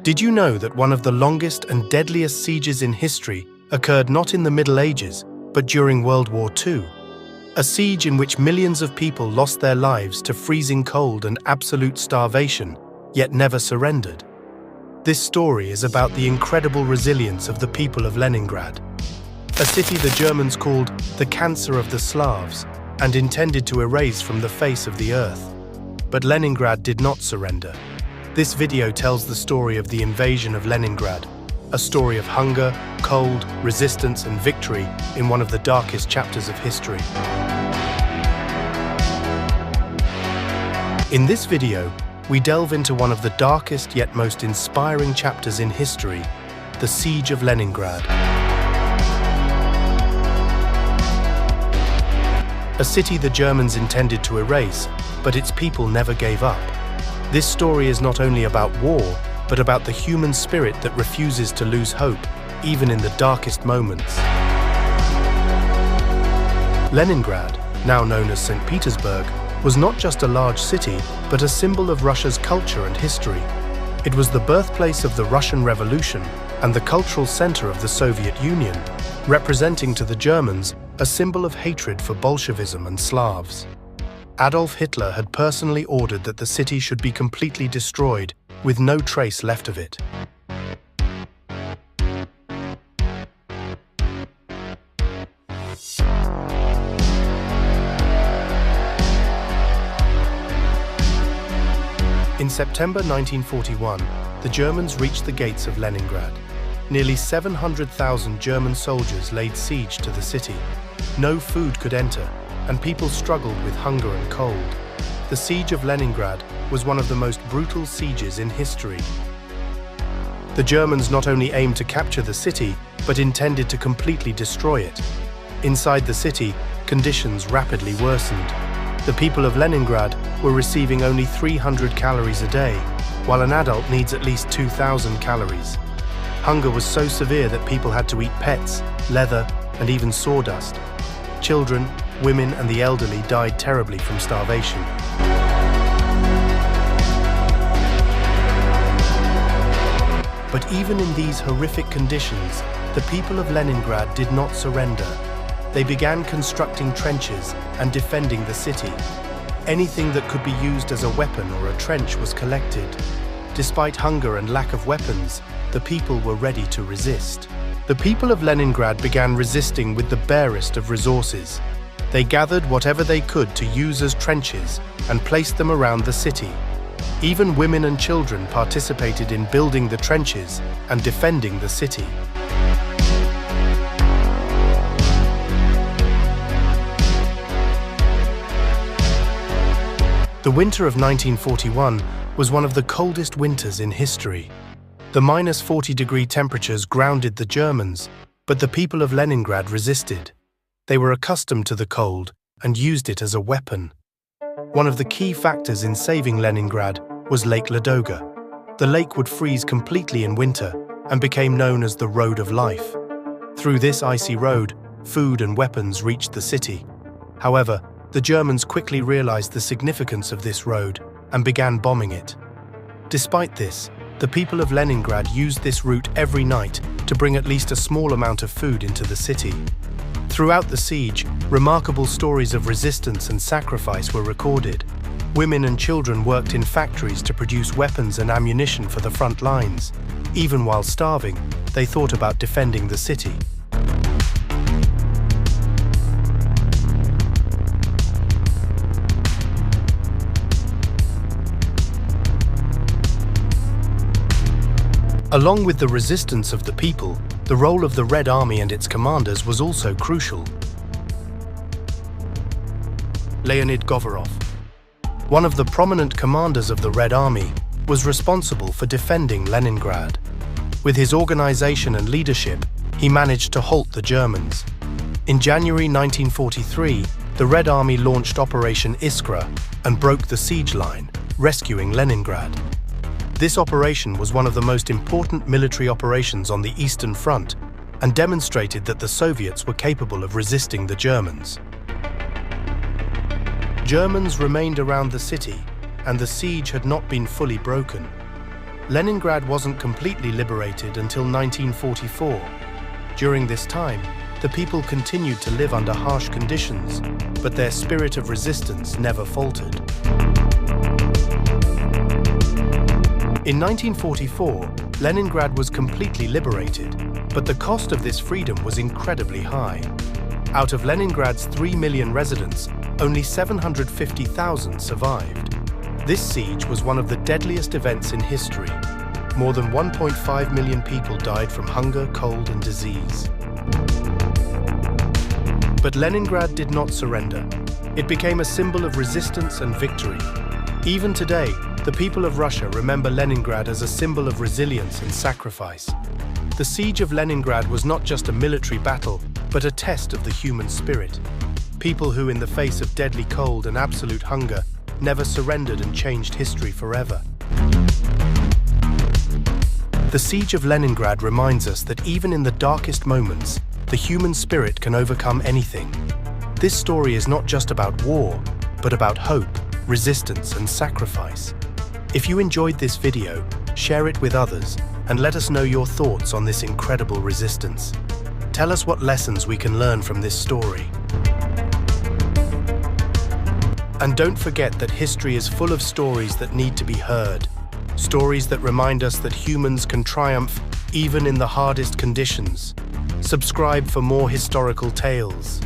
Did you know that one of the longest and deadliest sieges in history occurred not in the Middle Ages, but during World War II? A siege in which millions of people lost their lives to freezing cold and absolute starvation, yet never surrendered. This story is about the incredible resilience of the people of Leningrad, a city the Germans called the cancer of the Slavs and intended to erase from the face of the earth. But Leningrad did not surrender. This video tells the story of the invasion of Leningrad, a story of hunger, cold, resistance, and victory in one of the darkest chapters of history. In this video, we delve into one of the darkest yet most inspiring chapters in history, the Siege of Leningrad. A city the Germans intended to erase, but its people never gave up. This story is not only about war, but about the human spirit that refuses to lose hope, even in the darkest moments. Leningrad, now known as St. Petersburg, was not just a large city, but a symbol of Russia's culture and history. It was the birthplace of the Russian Revolution and the cultural center of the Soviet Union, representing to the Germans a symbol of hatred for Bolshevism and Slavs. Adolf Hitler had personally ordered that the city should be completely destroyed, with no trace left of it. In September 1941, the Germans reached the gates of Leningrad. Nearly 700,000 German soldiers laid siege to the city. No food could enter, and people struggled with hunger and cold. The Siege of Leningrad was one of the most brutal sieges in history. The Germans not only aimed to capture the city, but intended to completely destroy it. Inside the city, conditions rapidly worsened. The people of Leningrad were receiving only 300 calories a day, while an adult needs at least 2,000 calories. Hunger was so severe that people had to eat pets, leather, and even sawdust. Children, women, and the elderly died terribly from starvation. But even in these horrific conditions, the people of Leningrad did not surrender. They began constructing trenches and defending the city. Anything that could be used as a weapon or a trench was collected. Despite hunger and lack of weapons, the people were ready to resist. The people of Leningrad began resisting with the barest of resources. They gathered whatever they could to use as trenches and placed them around the city. Even women and children participated in building the trenches and defending the city. The winter of 1941 was one of the coldest winters in history. The -40-degree temperatures grounded the Germans, but the people of Leningrad resisted. They were accustomed to the cold and used it as a weapon. One of the key factors in saving Leningrad was Lake Ladoga. The lake would freeze completely in winter and became known as the Road of Life. Through this icy road, food and weapons reached the city. However, the Germans quickly realized the significance of this road and began bombing it. Despite this, the people of Leningrad used this route every night to bring at least a small amount of food into the city. Throughout the siege, remarkable stories of resistance and sacrifice were recorded. Women and children worked in factories to produce weapons and ammunition for the front lines. Even while starving, they thought about defending the city. Along with the resistance of the people, the role of the Red Army and its commanders was also crucial. Leonid Govorov, one of the prominent commanders of the Red Army, was responsible for defending Leningrad. With his organization and leadership, he managed to halt the Germans. In January 1943, the Red Army launched Operation Iskra and broke the siege line, rescuing Leningrad. This operation was one of the most important military operations on the Eastern Front and demonstrated that the Soviets were capable of resisting the Germans. Germans remained around the city, and the siege had not been fully broken. Leningrad wasn't completely liberated until 1944. During this time, the people continued to live under harsh conditions, but their spirit of resistance never faltered. In 1944, Leningrad was completely liberated, but the cost of this freedom was incredibly high. Out of Leningrad's 3 million residents, only 750,000 survived. This siege was one of the deadliest events in history. More than 1.5 million people died from hunger, cold, and disease. But Leningrad did not surrender. It became a symbol of resistance and victory. Even today, the people of Russia remember Leningrad as a symbol of resilience and sacrifice. The Siege of Leningrad was not just a military battle, but a test of the human spirit. People who, in the face of deadly cold and absolute hunger, never surrendered and changed history forever. The Siege of Leningrad reminds us that even in the darkest moments, the human spirit can overcome anything. This story is not just about war, but about hope, resistance, and sacrifice. If you enjoyed this video, share it with others and let us know your thoughts on this incredible resistance. Tell us what lessons we can learn from this story. And don't forget that history is full of stories that need to be heard. Stories that remind us that humans can triumph even in the hardest conditions. Subscribe for more historical tales.